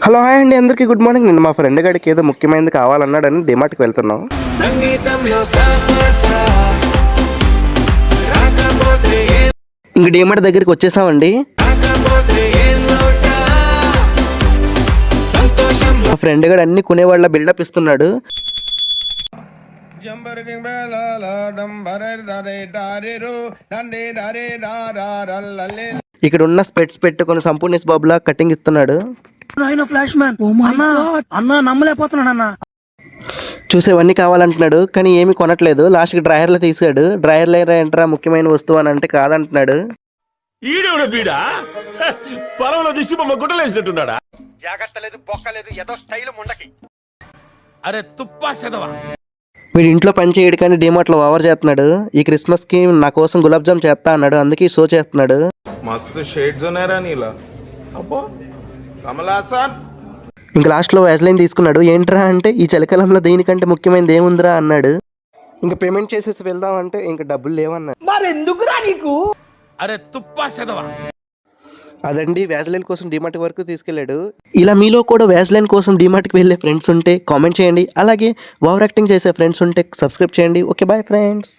Hello hi అండి, అందరికీ good morning. నేను మా ఫ్రెండ్ గారికి ఏదో ముఖ్యమైనది కావాలన్నాడని డిమార్ట్కి వెళ్తున్నాం. ఇంక డిమార్ట్ దగ్గరికి వచ్చేసామండి. మా ఫ్రెండ్ గారు అన్ని కొనేవాళ్ళ బిల్డప్ ఇస్తున్నాడు. ఇక్కడ ఉన్న స్పెట్స్ పెట్టుకొని సంపూర్ణేష్ బాబులా కటింగ్ ఇస్తున్నాడు. ఫ్లాష్ మ్యాన్ అన్నా నమ్మలేకపోతున్నాడు అన్న. చూసేవన్నీ కావాలంటున్నాడు కానీ ఏమి కొనట్లేదు. లాస్ట్కి డ్రైయర్లో తీసాడు. డ్రైయర్లో ఏంట్రా ముఖ్యమైన వస్తువు అని అంటే కాదంటున్నాడు. వీడి ఇంట్లో పని చేయడు కానీ డిమార్ట్లో ఓవర్ చేస్తున్నాడు. ఈ క్రిస్మస్ కి నా కోసం గులాబ్ జామ్ చేస్తా అన్నాడు, అందుకే షో చేస్తున్నాడు. మస్తు షేడ్స్ ఉన్నారా నీలా. అబ్బో కమలాసన్. ఇంక లాస్ట్లో వ్యాజ్లైన్ తీసుకున్నాడు. ఏంట్రా అంటే ఈ చలికాలంలో దీనికంటే ముఖ్యమైనది ఏముందిరా అన్నాడు. ఇంకా పేమెంట్ చేసేసి వెళ్దాం అంటే ఇంకా డబ్బులు లేవన్నాడు. అదండి వ్యాజ్లైన్ కోసం డిమార్ట్ వరకు తీసుకెళ్లాడు. ఇలా మీలో కూడా వ్యాజ్లైన్ కోసం డిమార్ట్కి వెళ్ళే ఫ్రెండ్స్ ఉంటే కామెంట్ చేయండి. అలాగే ఓవర్ యాక్టింగ్ చేసే ఫ్రెండ్స్ ఉంటే సబ్స్క్రైబ్ చేయండి. Okay bye friends.